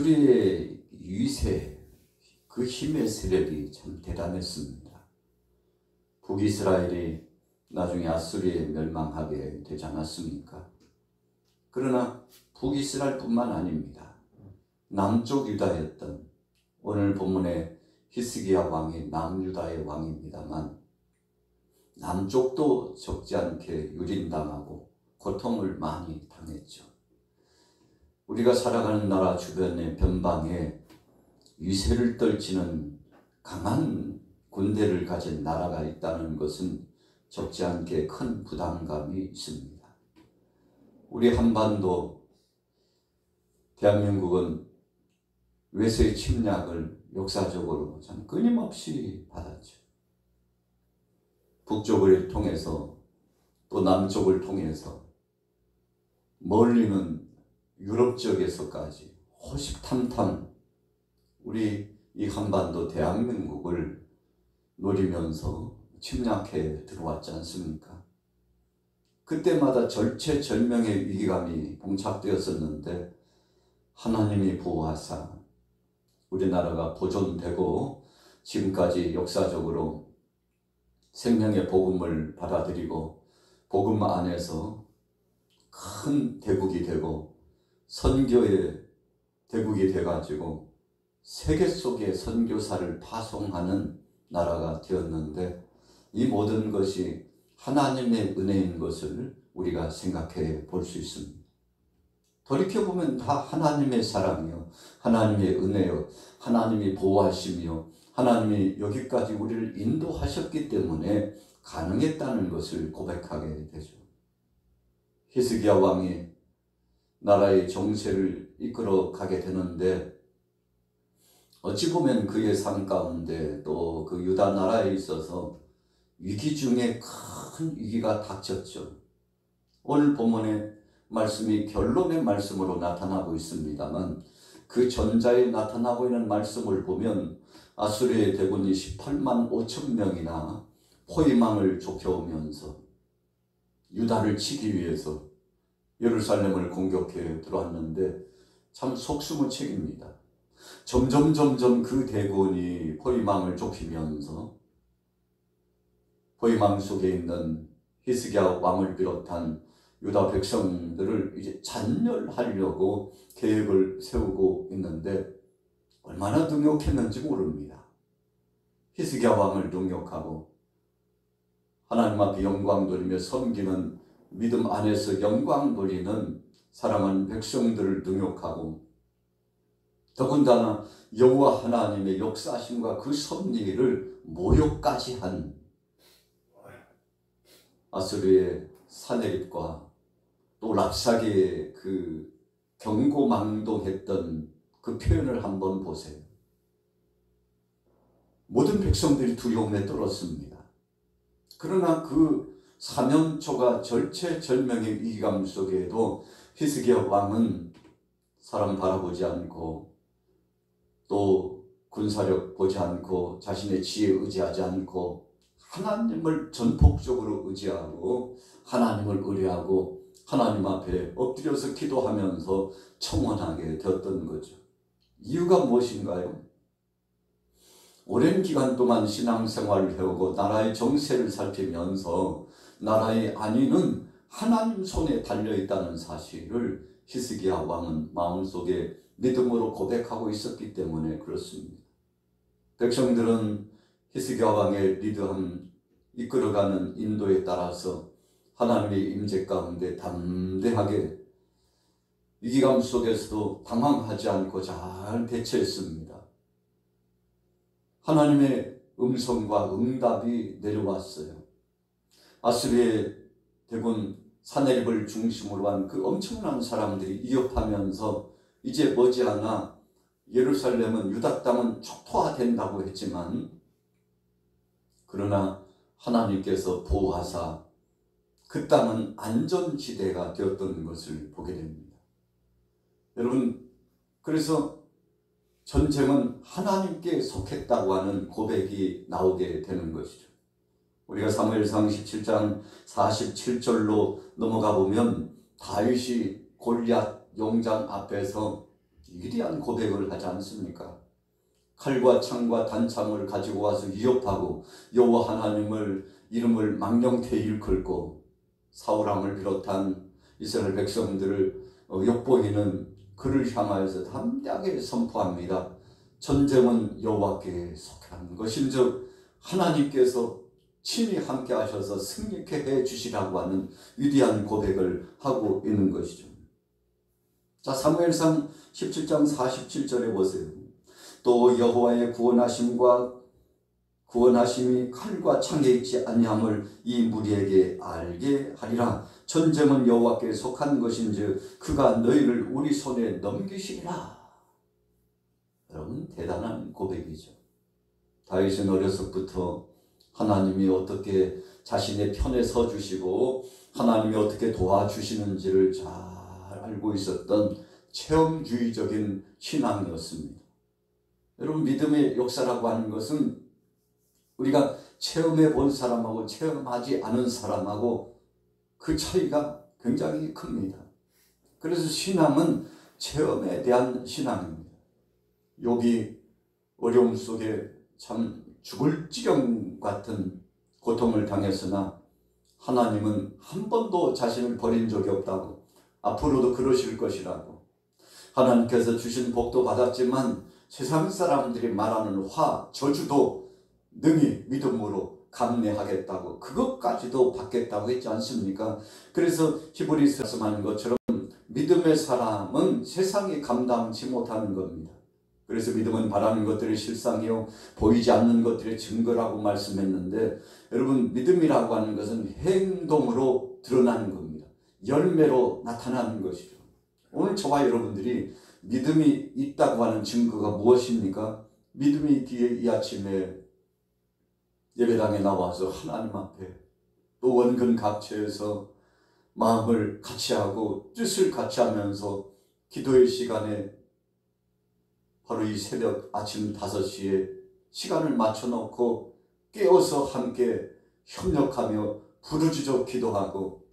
아수리의 위세, 그 힘의 세력이 참 대단했습니다. 북이스라엘이 나중에 아수리에 멸망하게 되지 않았습니까? 그러나 북이스라엘뿐만 아닙니다. 남쪽 유다였던, 오늘 본문의 히스기야 왕이 남유다의 왕입니다만 남쪽도 적지 않게 유린당하고 고통을 많이 당했죠. 우리가 살아가는 나라 주변의 변방에 위세를 떨치는 강한 군대를 가진 나라가 있다는 것은 적지 않게 큰 부담감이 있습니다. 우리 한반도, 대한민국은 외세의 침략을 역사적으로 참 끊임없이 받았죠. 북쪽을 통해서 또 남쪽을 통해서 멀리는 유럽 쪽에서까지 호식탐탐 우리 이 한반도 대한민국을 노리면서 침략해 들어왔지 않습니까? 그때마다 절체절명의 위기감이 봉착되었었는데 하나님이 보호하사 우리나라가 보존되고 지금까지 역사적으로 생명의 복음을 받아들이고 복음 안에서 큰 대국이 되고 선교의 대국이 돼가지고 세계 속에 선교사를 파송하는 나라가 되었는데 이 모든 것이 하나님의 은혜인 것을 우리가 생각해 볼 수 있습니다. 돌이켜보면 다 하나님의 사랑이요, 하나님의 은혜요, 하나님이 보호하시며 하나님이 여기까지 우리를 인도하셨기 때문에 가능했다는 것을 고백하게 되죠. 히스기야 왕이 나라의 정세를 이끌어 가게 되는데 어찌 보면 그의 삶 가운데 또 그 유다 나라에 있어서 위기 중에 큰 위기가 닥쳤죠. 오늘 본문의 말씀이 결론의 말씀으로 나타나고 있습니다만 그 전자에 나타나고 있는 말씀을 보면 아수리의 대군이 18만 5천 명이나 포위망을 좁혀오면서 유다를 치기 위해서 예루살렘을 공격해 들어왔는데 참 속수무책입니다. 점점 그 대군이 포위망을 좁히면서 포위망 속에 있는 히스기야 왕을 비롯한 유다 백성들을 이제 잔멸하려고 계획을 세우고 있는데 얼마나 능욕했는지 모릅니다. 히스기야 왕을 능욕하고 하나님 앞에 영광 돌리며 섬기는 믿음 안에서 영광 돌리는 사랑하는 백성들을 능욕하고 더군다나 여호와 하나님의 역사심과 그 섭리를 모욕까지 한 아수르의 사내립과 또 랍사게의 그 경고망동했던 그 표현을 한번 보세요. 모든 백성들이 두려움에 떨었습니다. 그러나 그 사면초가 절체절명의 위기감 속에도 히스기야 왕은 사람 바라보지 않고 또 군사력 보지 않고 자신의 지혜에 의지하지 않고 하나님을 전폭적으로 의지하고 하나님을 의뢰하고 하나님 앞에 엎드려서 기도하면서 청원하게 되었던 거죠. 이유가 무엇인가요? 오랜 기간 동안 신앙생활을 해오고 나라의 정세를 살피면서 나라의 안위는 하나님 손에 달려있다는 사실을 히스기야 왕은 마음속에 믿음으로 고백하고 있었기 때문에 그렇습니다. 백성들은 히스기야 왕의 리더함, 이끌어가는 인도에 따라서 하나님의 임재 가운데 담대하게 위기감 속에서도 당황하지 않고 잘 대처했습니다. 하나님의 음성과 응답이 내려왔어요. 아수리의 대군 사내립을 중심으로 한 그 엄청난 사람들이 위협하면서 이제 머지않아 예루살렘은 유다 땅은 촉토화된다고 했지만 그러나 하나님께서 보호하사 그 땅은 안전지대가 되었던 것을 보게 됩니다. 여러분, 그래서 전쟁은 하나님께 속했다고 하는 고백이 나오게 되는 것이죠. 우리가 사무엘상 17장 47절로 넘어가 보면 다윗이 골리앗 용장 앞에서 위대한 고백을 하지 않습니까? 칼과 창과 단창을 가지고 와서 위협하고 여호와 하나님을 이름을 망령되이 일컬고 사울왕을 비롯한 이스라엘 백성들을 욕보이는 그를 향하여서 담대하게 선포합니다. 전쟁은 여호와께 속한 것인즉 하나님께서 친히 함께 하셔서 승리케 해 주시라고 하는 위대한 고백을 하고 있는 것이죠. 자, 사무엘상 17장 47절에 보세요. 또 여호와의 구원하심이 칼과 창에 있지 아니함을 이 무리에게 알게 하리라. 전쟁은 여호와께 속한 것인즉 그가 너희를 우리 손에 넘기시리라. 여러분, 대단한 고백이죠. 다윗은 어려서부터 하나님이 어떻게 자신의 편에 서주시고 하나님이 어떻게 도와주시는지를 잘 알고 있었던 체험주의적인 신앙이었습니다. 여러분, 믿음의 역사라고 하는 것은 우리가 체험해 본 사람하고 체험하지 않은 사람하고 그 차이가 굉장히 큽니다. 그래서 신앙은 체험에 대한 신앙입니다. 욥이 어려움 속에 참 죽을 지경 같은 고통을 당했으나 하나님은 한 번도 자신을 버린 적이 없다고, 앞으로도 그러실 것이라고, 하나님께서 주신 복도 받았지만 세상 사람들이 말하는 화, 저주도 능히 믿음으로 감내하겠다고, 그것까지도 받겠다고 했지 않습니까? 그래서 히브리서 말씀하는 것처럼 믿음의 사람은 세상이 감당치 못하는 겁니다. 그래서 믿음은 바라는 것들의 실상이요 보이지 않는 것들의 증거라고 말씀했는데, 여러분, 믿음이라고 하는 것은 행동으로 드러나는 겁니다. 열매로 나타나는 것이죠. 오늘 저와 여러분들이 믿음이 있다고 하는 증거가 무엇입니까? 믿음이 있기에 이 아침에 예배당에 나와서 하나님 앞에 또 원근갑체에서 마음을 같이 하고 뜻을 같이 하면서 기도의 시간에 바로 이 새벽 아침 5시에 시간을 맞춰놓고 깨어서 함께 협력하며 부르짖어 기도하고,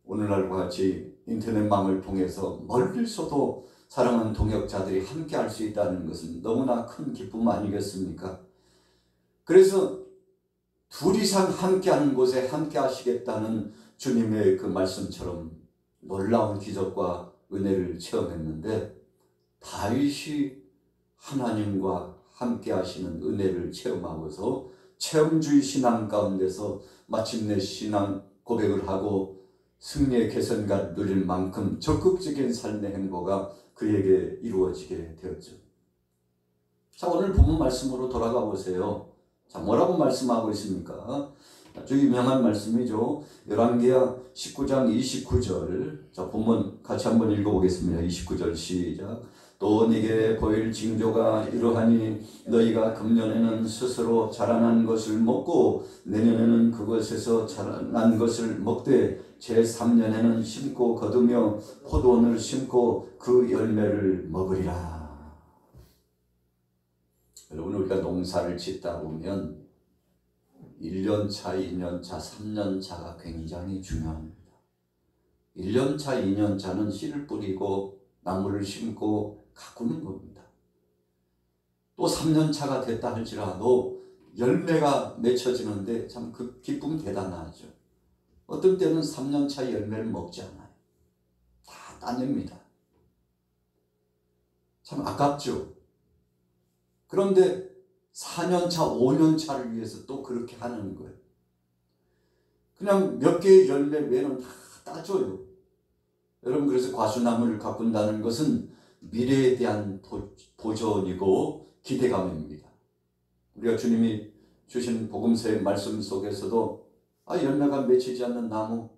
오늘날과 같이 인터넷망을 통해서 멀리서도 사랑하는 동역자들이 함께 할 수 있다는 것은 너무나 큰 기쁨 아니겠습니까? 그래서 둘 이상 함께 하는 곳에 함께 하시겠다는 주님의 그 말씀처럼 놀라운 기적과 은혜를 체험했는데, 다윗이 하나님과 함께 하시는 은혜를 체험하고서 체험주의 신앙 가운데서 마침내 신앙 고백을 하고 승리의 개선가를 누릴 만큼 적극적인 삶의 행보가 그에게 이루어지게 되었죠. 자, 오늘 본문 말씀으로 돌아가 보세요. 자, 뭐라고 말씀하고 있습니까? 아주 유명한 말씀이죠. 열왕기하 19장 29절. 자, 본문 같이 한번 읽어보겠습니다. 29절 시작. 또 네게 보일 징조가 이러하니 너희가 금년에는 스스로 자라난 것을 먹고 내년에는 그것에서 자라난 것을 먹되 제3년에는 심고 거두며 포도원을 심고 그 열매를 먹으리라. 여러분, 우리가 농사를 짓다 보면 1년차, 2년차, 3년차가 굉장히 중요합니다. 1년차, 2년차는 씨를 뿌리고 나무를 심고 가꾸는 겁니다. 또 3년차가 됐다 할지라도 열매가 맺혀지는데 참 그 기쁨 대단하죠. 어떤 때는 3년차 열매를 먹지 않아요. 다 따냅니다. 참 아깝죠. 그런데 4년차, 5년차를 위해서 또 그렇게 하는 거예요. 그냥 몇 개의 열매 외에는 다 따줘요. 여러분, 그래서 과수나무를 가꾼다는 것은 미래에 대한 도전이고 기대감입니다. 우리가 주님이 주신 복음서의 말씀 속에서도 열매가 맺히지 않는 나무,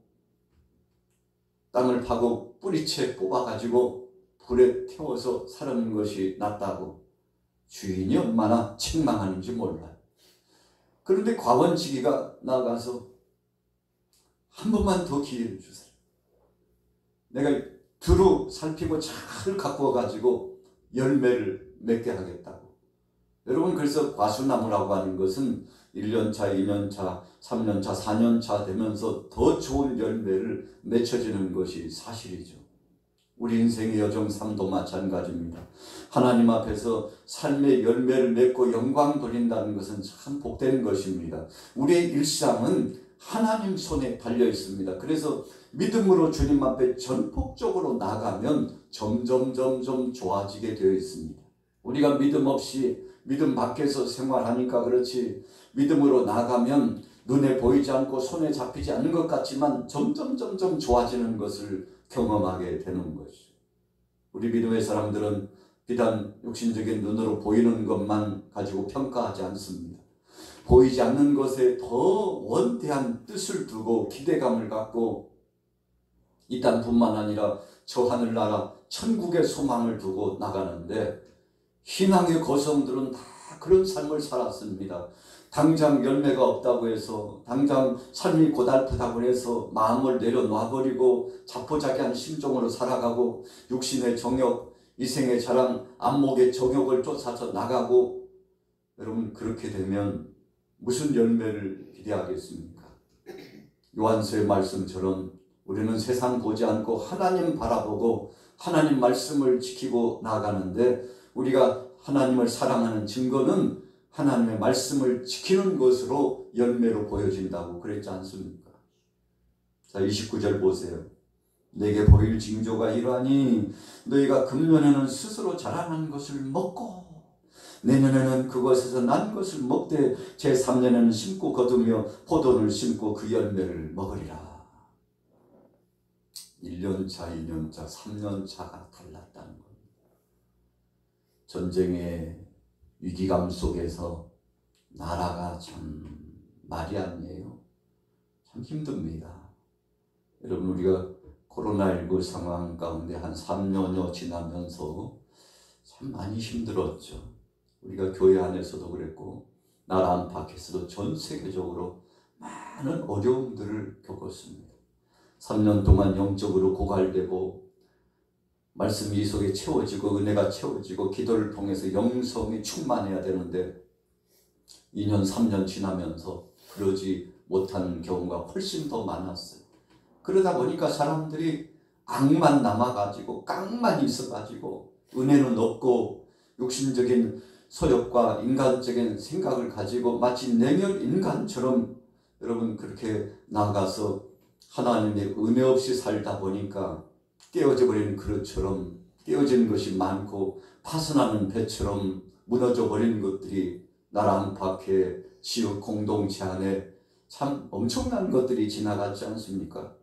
땅을 파고 뿌리채 뽑아가지고 불에 태워서 사르는 것이 낫다고 주인이 얼마나 책망하는지 몰라요. 그런데 과원지기가 나가서 한 번만 더 기회를 주세요. 내가 두루 살피고 잘 가꾸어가지고 열매를 맺게 하겠다고. 여러분, 그래서 과수나무라고 하는 것은 1년차, 2년차, 3년차, 4년차 되면서 더 좋은 열매를 맺혀지는 것이 사실이죠. 우리 인생의 여정 삶도 마찬가지입니다. 하나님 앞에서 삶의 열매를 맺고 영광 돌린다는 것은 참 복된 것입니다. 우리의 일상은 하나님 손에 달려 있습니다. 그래서 믿음으로 주님 앞에 전폭적으로 나가면 점점 좋아지게 되어 있습니다. 우리가 믿음 없이 믿음 밖에서 생활하니까 그렇지, 믿음으로 나가면 눈에 보이지 않고 손에 잡히지 않는 것 같지만 점점 좋아지는 것을 경험하게 되는 것이죠. 우리 믿음의 사람들은 비단 육신적인 눈으로 보이는 것만 가지고 평가하지 않습니다. 보이지 않는 것에 더 원대한 뜻을 두고 기대감을 갖고 이 땅뿐만 아니라 저 하늘나라 천국의 소망을 두고 나가는데, 신앙의 거성들은 다 그런 삶을 살았습니다. 당장 열매가 없다고 해서, 당장 삶이 고달프다고 해서 마음을 내려놔버리고 자포자기한 심정으로 살아가고, 육신의 정욕, 이생의 자랑, 안목의 정욕을 쫓아서 나가고, 여러분 그렇게 되면 무슨 열매를 기대하겠습니까? 요한서의 말씀처럼 우리는 세상 보지 않고 하나님 바라보고 하나님 말씀을 지키고 나가는데, 우리가 하나님을 사랑하는 증거는 하나님의 말씀을 지키는 것으로 열매로 보여진다고 그랬지 않습니까? 자, 29절 보세요. 내게 보일 징조가 이러하니 너희가 금년에는 스스로 자라난 것을 먹고 내년에는 그것에서 난 것을 먹되 제3년에는 심고 거두며 포도를 심고 그 열매를 먹으리라. 1년차, 2년차, 3년차가 달랐다는 겁니다. 전쟁의 위기감 속에서 나라가 참 말이 아니에요. 참 힘듭니다. 여러분, 우리가 코로나19 상황 가운데 한 3년여 지나면서 참 많이 힘들었죠. 우리가 교회 안에서도 그랬고 나라 안팎에서도 전 세계적으로 많은 어려움들을 겪었습니다. 3년 동안 영적으로 고갈되고 말씀이 이 속에 채워지고 은혜가 채워지고 기도를 통해서 영성이 충만해야 되는데 2년 3년 지나면서 그러지 못하는 경우가 훨씬 더 많았어요. 그러다 보니까 사람들이 악만 남아가지고 깡만 있어가지고 은혜는 없고 육신적인 소욕과 인간적인 생각을 가지고 마치 냉혈 인간처럼 여러분 그렇게 나가서 하나님의 은혜 없이 살다 보니까 깨어져 버리는 그릇처럼 깨어지는 것이 많고 파손하는 배처럼 무너져 버리는 것들이 나라 안팎의 지역 공동체 안에 참 엄청난 것들이 지나갔지 않습니까?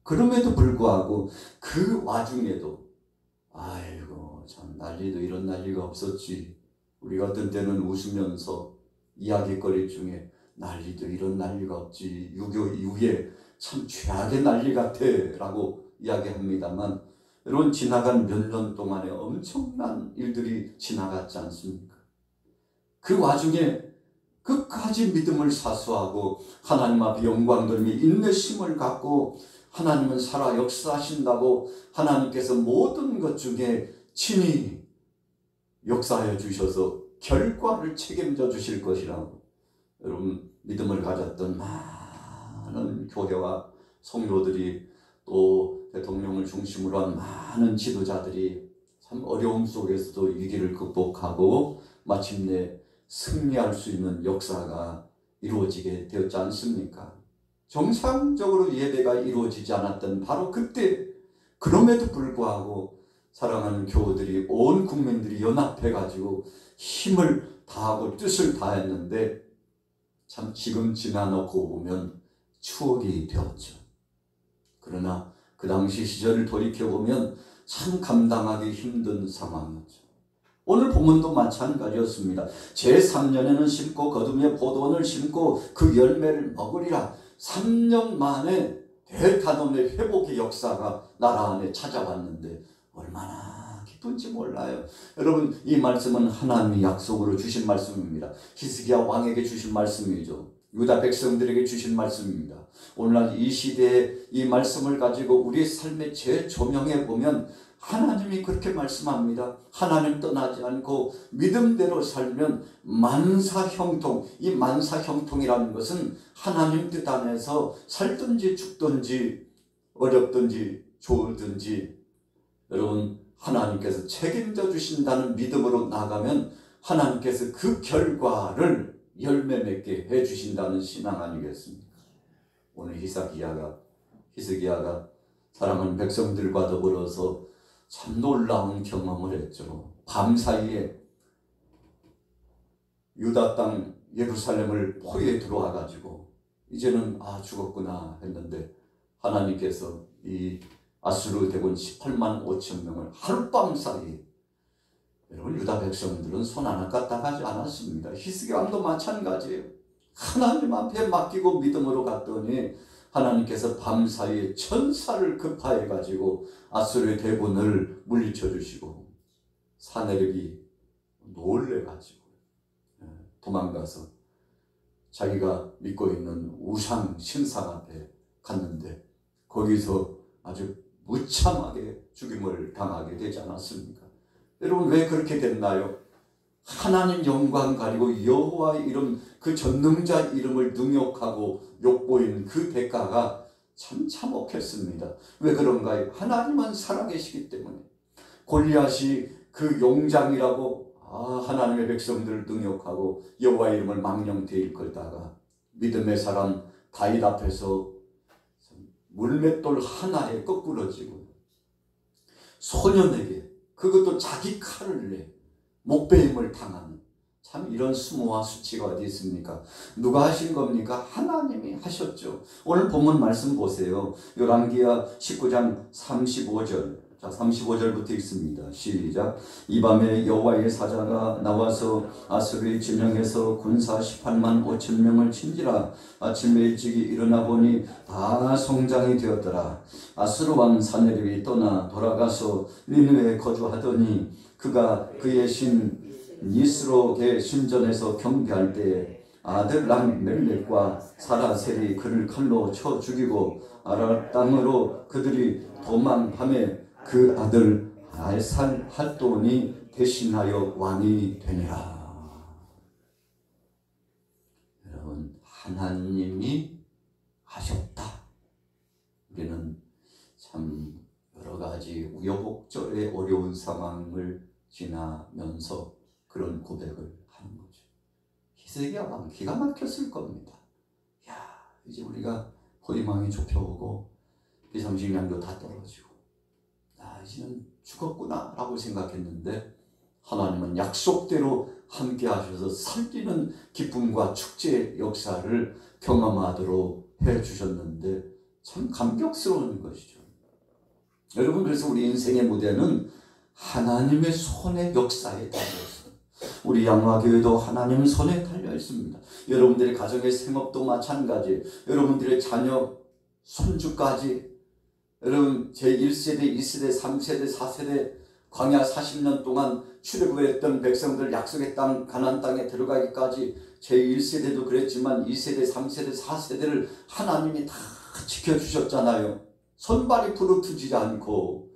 그럼에도 불구하고 그 와중에도 아이고 참 난리도 이런 난리가 없었지. 우리가 어떤 때는 웃으면서 이야기거리 중에 난리도 이런 난리가 없지. 6.25 이후에 참 최악의 난리 같아 라고 이야기합니다만 여러분 지나간 몇 년 동안에 엄청난 일들이 지나갔지 않습니까? 그 와중에 끝까지 믿음을 사수하고 하나님 앞에 영광 돌리며 인내심을 갖고 하나님은 살아 역사하신다고 하나님께서 모든 것 중에 친히 역사하여 주셔서 결과를 책임져 주실 것이라고 여러분 믿음을 가졌던 많은 교회와 성도들이 또 대통령을 중심으로 한 많은 지도자들이 참 어려움 속에서도 위기를 극복하고 마침내 승리할 수 있는 역사가 이루어지게 되었지 않습니까? 정상적으로 예배가 이루어지지 않았던 바로 그때 그럼에도 불구하고 사랑하는 교우들이 온 국민들이 연합해가지고 힘을 다하고 뜻을 다했는데 참 지금 지나놓고 보면 추억이 되었죠. 그러나 그 당시 시절을 돌이켜보면 참 감당하기 힘든 상황이었죠. 오늘 본문도 마찬가지였습니다. 제3년에는 심고 거두며 포도원을 심고 그 열매를 먹으리라. 3년 만에 대단원의 회복의 역사가 나라 안에 찾아왔는데 얼마나 기쁜지 몰라요. 여러분 이 말씀은 하나님의 약속으로 주신 말씀입니다. 히스기야 왕에게 주신 말씀이죠. 유다 백성들에게 주신 말씀입니다. 오늘날 이 시대에 이 말씀을 가지고 우리의 삶의 재조명해 보면 하나님이 그렇게 말씀합니다. 하나님 떠나지 않고 믿음대로 살면 만사형통, 이 만사형통이라는 것은 하나님 뜻 안에서 살든지 죽든지 어렵든지 좋을든지 여러분, 하나님께서 책임져 주신다는 믿음으로 나가면 하나님께서 그 결과를 열매 맺게 해 주신다는 신앙 아니겠습니까? 오늘 히스기야가 사랑하는 백성들과 더불어서 참 놀라운 경험을 했죠. 밤사이에 유다 땅 예루살렘을 포위에 들어와 가지고 이제는 죽었구나 했는데 하나님께서 이 아수르 대군 18만 5천 명을 하룻밤 사이에, 여러분, 유다 백성들은 손 하나 까딱하지 않았습니다. 히스기야 왕도 마찬가지예요. 하나님 앞에 맡기고 믿음으로 갔더니 하나님께서 밤사이에 천사를 급파해 가지고 아수르 대군을 물리쳐 주시고 사내립이 놀래 가지고 도망가서 자기가 믿고 있는 우상 신상 앞에 갔는데 거기서 아주 무참하게 죽임을 당하게 되지 않았습니까? 여러분, 왜 그렇게 됐나요? 하나님 영광 가리고 여호와의 이름, 그 전능자 이름을 능욕하고 욕보인 그 대가가 참 참혹했습니다. 왜 그런가요? 하나님은 살아계시기 때문에. 골리앗이 그 용장이라고 하나님의 백성들을 능욕하고 여호와의 이름을 망령되이 일컬다가 믿음의 사람 다윗 앞에서 물맷돌 하나에 거꾸러지고 소년에게, 그것도 자기 칼을 내 목베임을 당하는, 참 이런 수모와 수치가 어디 있습니까? 누가 하신 겁니까? 하나님이 하셨죠. 오늘 본문 말씀 보세요. 열왕기하 19장 35절. 자, 35절부터 읽습니다. 시작. 이 밤에 여호와의 사자가 나와서 아수르의 진영에서 군사 18만 5천 명을 친지라. 아침에 일찍이 일어나 보니 다 성장이 되었더라. 아수르 왕 사네립이 떠나 돌아가서 니느웨에 거주하더니 그가 그의 신 니스록의 신전에서 경배할 때에 아들 람멜렉과 사라셀이 그를 칼로 쳐 죽이고 아랄 땅으로 그들이 도망함에 그 아들 알살 할돈이 대신하여 왕이 되니라. 여러분, 하나님이 하셨다. 우리는 참 여러 가지 우여곡절의 어려운 상황을 지나면서 그런 고백을 하는 거죠. 히스기야 왕 기가 막혔을 겁니다. 이제 우리가 포위망이 좁혀오고 비상식량도 다 떨어지고 이제는 죽었구나 라고 생각했는데 하나님은 약속대로 함께 하셔서 살리는 기쁨과 축제의 역사를 경험하도록 해주셨는데 참 감격스러운 것이죠. 여러분, 그래서 우리 인생의 무대는 하나님의 손의 역사에 달려있습니다. 우리 양화교회도 하나님 손에 달려있습니다. 여러분들의 가정의 생업도 마찬가지, 여러분들의 자녀, 손주까지, 여러분 제1세대, 2세대, 3세대, 4세대 광야 40년 동안 출애굽했던 백성들 약속의 땅 가나안 땅에 들어가기까지 제1세대도 그랬지만 2세대, 3세대, 4세대를 하나님이 다 지켜주셨잖아요. 손발이 부르트지지 않고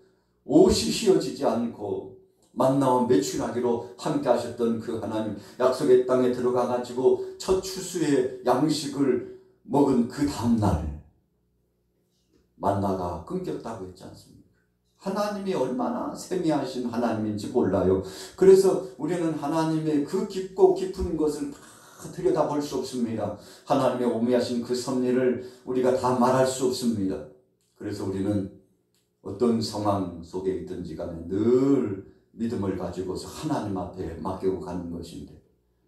옷이 휘어지지 않고 만나와 매출하기로 함께 하셨던 그 하나님, 약속의 땅에 들어가 가지고 첫 추수의 양식을 먹은 그 다음날 만나가 끊겼다고 했지 않습니까? 하나님이 얼마나 세미하신 하나님인지 몰라요. 그래서 우리는 하나님의 그 깊고 깊은 것을 다 들여다볼 수 없습니다. 하나님의 오묘하신 그 섭리를 우리가 다 말할 수 없습니다. 그래서 우리는 어떤 상황 속에 있든지 간에 늘 믿음을 가지고서 하나님 앞에 맡기고 가는 것인데,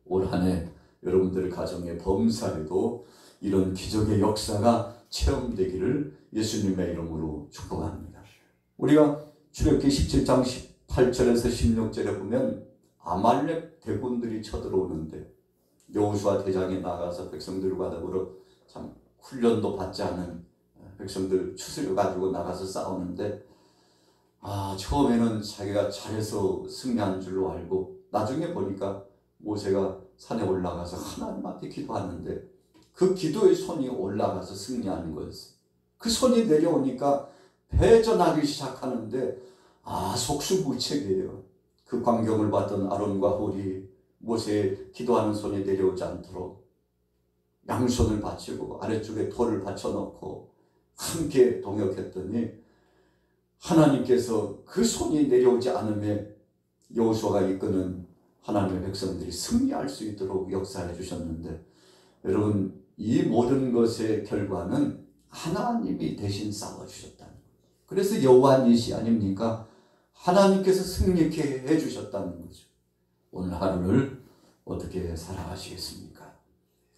올 한 해 여러분들 가정의 범사에도 이런 기적의 역사가 체험되기를 예수님의 이름으로 축복합니다. 우리가 출애굽기 17장 18절에서 16절에 보면 아말렉 대군들이 쳐들어오는데 여호수아 대장이 나가서 백성들과 더불어 참 훈련도 받지 않은 백성들 추스려 가지고 나가서 싸우는데 처음에는 자기가 잘해서 승리한 줄로 알고 나중에 보니까 모세가 산에 올라가서 하나님 앞에 기도하는데 그 기도의 손이 올라가서 승리하는 거였어요. 그 손이 내려오니까 패전하기 시작하는데 속수무책이에요. 그 광경을 봤던 아론과 홀이 모세의 기도하는 손이 내려오지 않도록 양손을 받치고 아래쪽에 돌을 받쳐놓고 함께 동역했더니 하나님께서 그 손이 내려오지 않음에 여호수아가 이끄는 하나님의 백성들이 승리할 수 있도록 역사해 주셨는데, 여러분, 이 모든 것의 결과는 하나님이 대신 싸워주셨다는 거예요. 그래서 여호와 니시 아닙니까? 하나님께서 승리케 해주셨다는 거죠. 오늘 하루를 어떻게 살아가시겠습니까?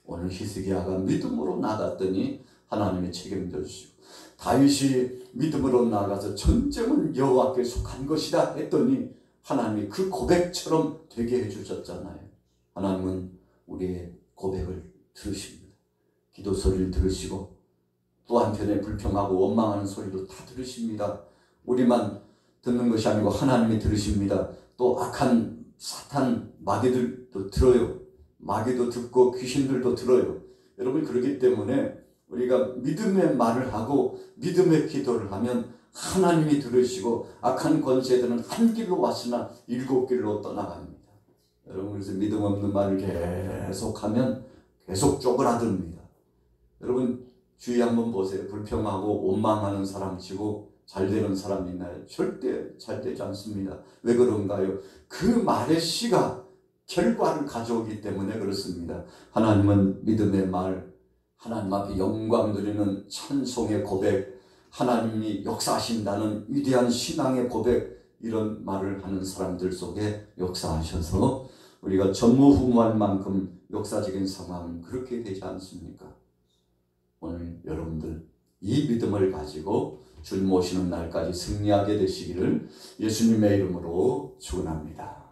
오늘 히스기야가 믿음으로 나갔더니 하나님이 책임져 주시고, 다윗이 믿음으로 나가서 전쟁은 여호와께 속한 것이다 했더니 하나님이 그 고백처럼 되게 해주셨잖아요. 하나님은 우리의 고백을 들으십니다. 기도 소리를 들으시고 또 한편에 불평하고 원망하는 소리도 다 들으십니다. 우리만 듣는 것이 아니고 하나님이 들으십니다. 또 악한 사탄 마귀들도 들어요. 마귀도 듣고 귀신들도 들어요. 여러분, 그렇기 때문에 우리가 믿음의 말을 하고 믿음의 기도를 하면 하나님이 들으시고 악한 권세들은 한 길로 왔으나 일곱 길로 떠나갑니다. 여러분, 그래서 믿음 없는 말을 계속하면 계속 쪼그라듭니다. 여러분, 주위 한번 보세요. 불평하고 원망하는 사람 치고 잘 되는 사람이 있나요? 절대 잘 되지 않습니다. 왜 그런가요? 그 말의 씨가 결과를 가져오기 때문에 그렇습니다. 하나님은 믿음의 말, 하나님 앞에 영광 드리는 찬송의 고백, 하나님이 역사하신다는 위대한 신앙의 고백, 이런 말을 하는 사람들 속에 역사하셔서 우리가 전무후무할 만큼 역사적인 상황은 그렇게 되지 않습니까? 오늘 여러분들 이 믿음을 가지고 주님 오시는 날까지 승리하게 되시기를 예수님의 이름으로 축원합니다.